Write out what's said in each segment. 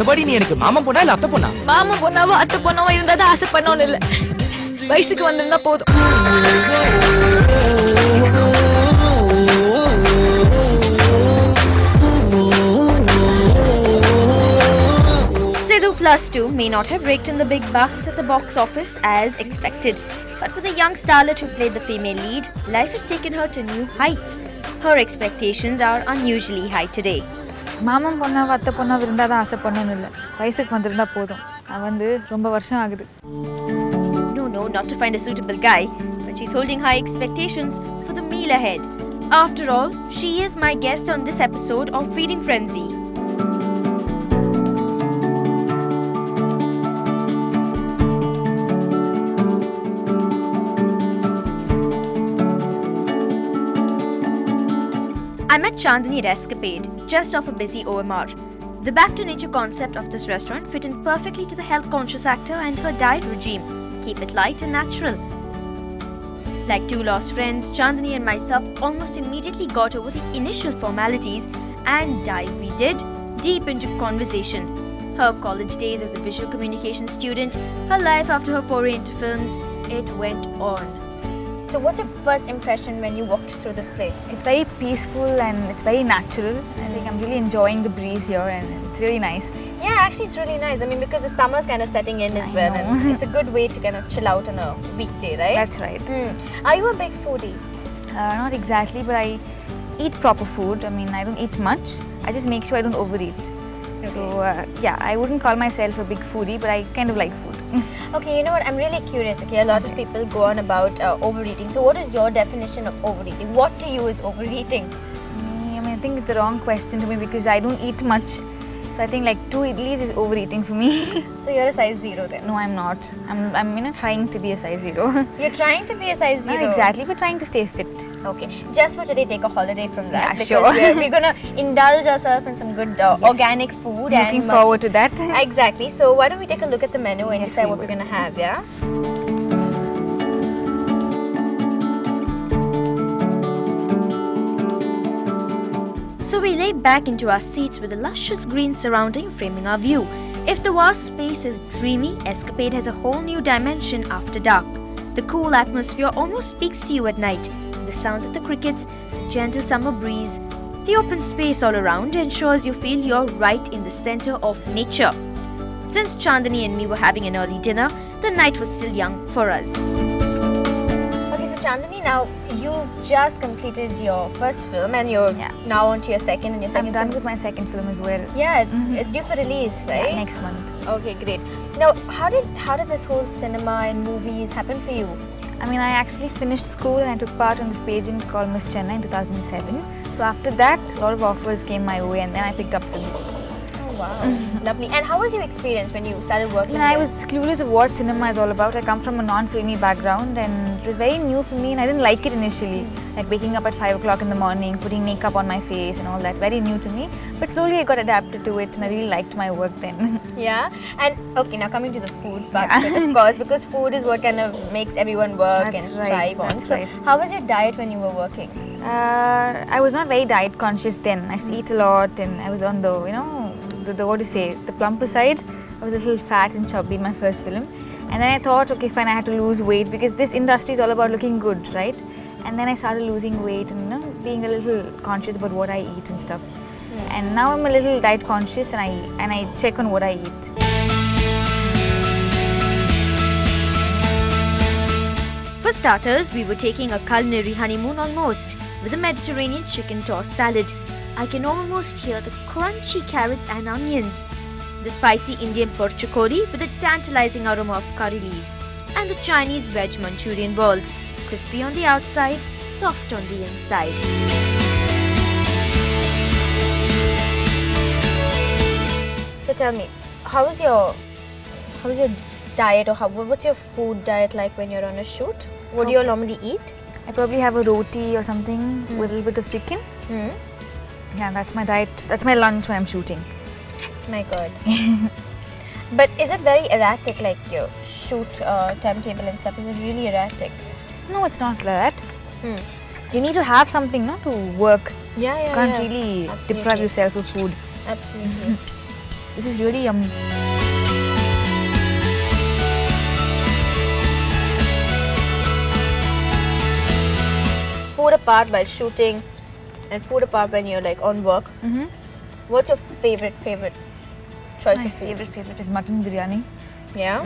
மறுபடி நீ எனக்கு மாமா பொண்ணா இல்ல அத்தை பொண்ணா? மாமா பொண்ணாவோ அத்தை பொண்ணாவோ இருந்தாதான் ஆசை பண்ணோன்னு இல்ல, வயசுக்கு வந்திருந்தா போதும். Sidhu Plus 2 may not have raked in the big bucks at the box office as expected, but for the young starlet who played the female lead, life has taken her to new heights. Her expectations are unusually high today. மாமன் பொண்ணாவோ அத்தை பொண்ணாவோ இருந்தாதான் ஆசை பண்ணோன்னு இல்ல, வயசுக்கு வந்திருந்தா போதும். நான் வந்து ரொம்ப வருஷம் ஆகுது. No, not to find a suitable guy, but she's holding high expectations for the meal ahead. After all, she is my guest on this episode of Feeding Frenzy. I met Chandani at Escapade, just off a busy OMR. The back-to-nature concept of this restaurant fit in perfectly to the health-conscious actor and her diet regime. Keep it light and natural. Like two lost friends, Chandani and myself almost immediately got over the initial formalities and dive we did deep into conversation. Her college days as a visual communication student, her life after her foray into films, it went on. So what's your first impression when you walked through this place? It's very peaceful and it's very natural. I think I'm really enjoying the breeze here and it's really nice. Yeah, actually it's really nice. I mean, because the summer's kind of setting in as well, and it's a good way to kind of chill out on a weekday, right? That's right. Are you a big foodie? Not exactly, but I eat proper food. I mean, I don't eat much. I just make sure I don't overeat. Okay. So, yeah, I wouldn't call myself a big foodie, but I kind of like food. Okay, you know what? I'm really curious. Okay, a lot of people go on about overeating. So, what is your definition of overeating? What to you is overeating? I mean, I think it's a wrong question to me because I don't eat much. So I think like 2 idlis is overeating for me. So you're a size 0 then? No, I'm not. I'm trying to be a size 0. You're trying to be a size 0? Not exactly, but trying to stay fit. Okay. Just for today, take a holiday from that. Yeah, because sure. we're going to indulge ourselves in some good organic food. Looking forward to that. Exactly. So why don't we take a look at the menu and decide what we're going to have, yeah? So we lay back into our seats with the luscious green surrounding framing our view. If the vast space is dreamy, Escapade has a whole new dimension after dark. The cool atmosphere almost speaks to you at night. The sounds of the crickets, the gentle summer breeze, the open space all around ensures you feel you're right in the center of nature. Since Chandani and me were having an early dinner, the night was still young for us. Okay, so Chandani, now you just completed your first film and you're now on to your second and your second I'm done with my second film as well. Yeah, it's due for release, right? Yeah, next month. Okay, great. Now, how did this whole cinema and movies happen for you? I mean, I actually finished school and I took part in this pageant called Miss Chennai in 2007. So after that, a lot of offers came my way and then I picked up cinema. Wow, lovely. And how was your experience when you started working? I was clueless of what cinema is all about. I come from a non-filmy background and it was very new for me and I didn't like it initially. Like waking up at 5 o'clock in the morning, putting makeup on my face and all that. Very new to me. But slowly I got adapted to it and I really liked my work then. Yeah. And okay, now coming to the food part of it, of course, because food is what kind of makes everyone work and thrive on. So how was your diet when you were working? I was not very diet conscious then. I used to eat a lot and I was on the, the plumper side. I was a little fat and chubby in my first film. And then I thought, okay, fine, I had to lose weight because this industry is all about looking good, right? And then I started losing weight and being a little conscious about what I eat and stuff. And now I'm a little diet conscious and I check on what I eat. For starters, we were taking a culinary honeymoon almost, with a Mediterranean chicken tossed salad. I can almost hear the crunchy carrots and onions, the spicy Indian porchokori with a tantalizing aroma of curry leaves, and the Chinese veg Manchurian balls, crispy on the outside, soft on the inside. So tell me, how was your diet, or what's your food diet like when you're on a shoot? What do you normally eat? I probably have a roti or something with a little bit of chicken. Yeah, that's my diet. That's my lunch when I'm shooting. My God. But is it very erratic, like your shoot timetable and stuff? Is it really erratic? No, it's not like that. You need to have something to work. Yeah. You can't really deprive yourself of food. Absolutely. This is really yummy. Food apart while shooting and food apart when you're like on work. What's your favorite choice My of food? favorite is mutton biryani. Yeah.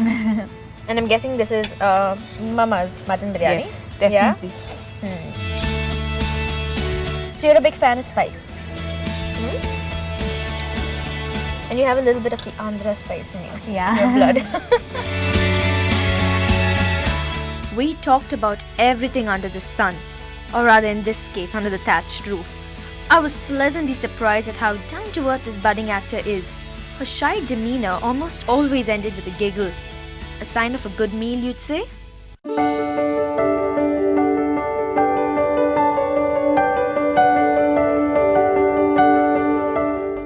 And I'm guessing this is Mama's mutton biryani. Yes, definitely. Yeah? So you're a big fan of spice. And you have a little bit of the Andhra spice in your blood. We talked about everything under the sun, or rather in this case, under the thatched roof. I was pleasantly surprised at how down-to-earth this budding actor is. Her shy demeanor almost always ended with a giggle. A sign of a good meal, you'd say?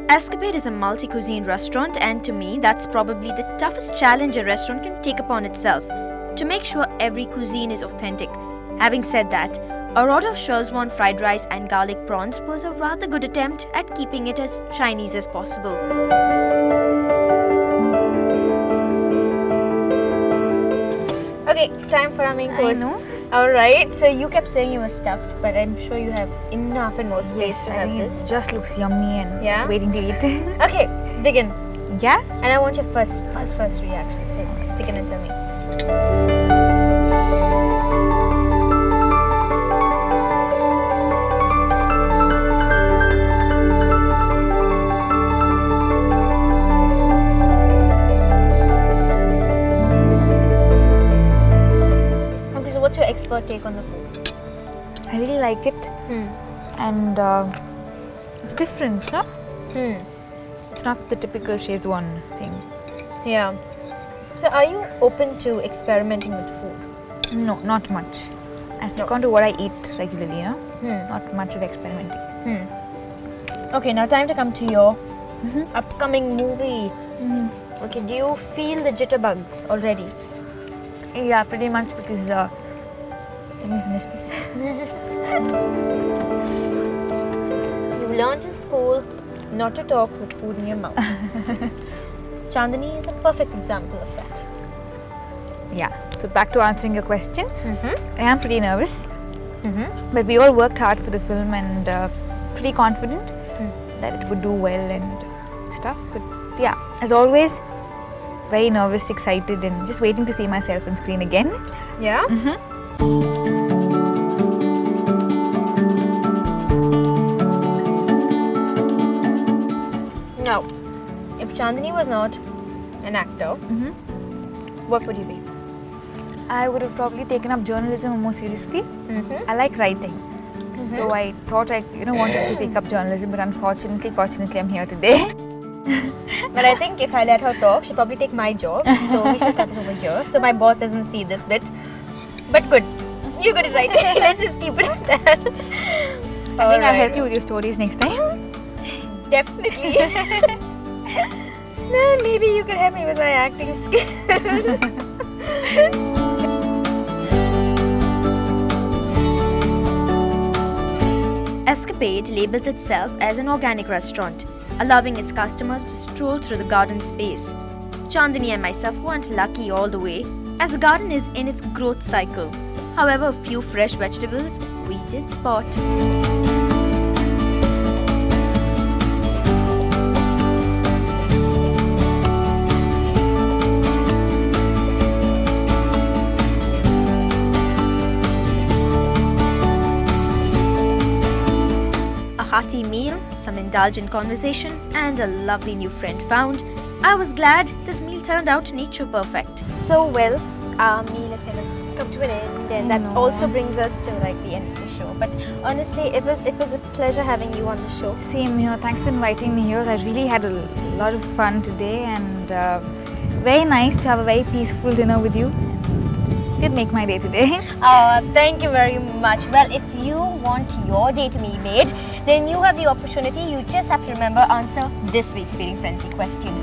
Escapade is a multi-cuisine restaurant, and to me, that's probably the toughest challenge a restaurant can take upon itself, to make sure every cuisine is authentic. Having said that, our order of Szechuan fried rice and garlic prawns was a rather good attempt at keeping it as Chinese as possible. Okay, time for our main course. I know. Alright, so you kept saying you were stuffed, but I'm sure you have enough and more space to I have think this. it just looks yummy and Yeah? just waiting to eat. Okay, dig in. Yeah? And I want your first reaction. So dig in and tell me. Okay, so what's your expert take on the food? I really like it. And it's different, no? It's not the typical Szechuan thing. Yeah. So are you open to experimenting with food? No, not much. I stick on to what I eat regularly, you know? Not much of experimenting. Okay, now time to come to your upcoming movie. Okay, do you feel the jitterbugs already? Yeah, pretty much because let me finish this. You learned in school not to talk with food in your mouth. Chandani is a perfect example of that. Yeah, so back to answering your question. I am pretty nervous, but we all worked hard for the film and pretty confident that it would do well and stuff. But yeah, as always, very nervous, excited, and just waiting to see myself on screen again. Yeah? Now, if Chandani was not an actor, what would you be? I would have probably taken up journalism more seriously. I like writing. So I thought I wanted to take up journalism, but fortunately I'm here today. Well, I think if I let her talk, she'll probably take my job. So we shall cut it over here. So my boss doesn't see this bit. But good. You got it right. Let's just keep it at that. I think I'll help you with your stories next time. Definitely. No, maybe you could help me with my acting skills. Escapade labels itself as an organic restaurant, allowing its customers to stroll through the garden space. Chandani and myself weren't lucky all the way, as the garden is in its growth cycle. However, a few fresh vegetables we did spot. Hearty meal, some indulgent conversation, and a lovely new friend found. I was glad this meal turned out nature perfect. So well, our meal has kind of come to an end, and that also brings us to like the end of the show. But honestly, it was a pleasure having you on the show. Same here. Thanks for inviting me here. I really had a lot of fun today, and very nice to have a very peaceful dinner with you. Did make my day today. Thank you very much. Well, if you want your day to be made, then you have the opportunity. You just have to remember answer this week's Feeding Frenzy question.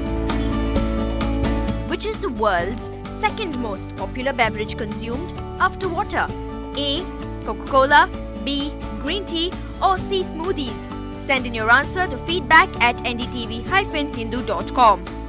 Which is the world's second most popular beverage consumed after water? A. Coca-Cola, B. Green tea, or C. Smoothies? Send in your answer to feedback@ndtv-hindu.com.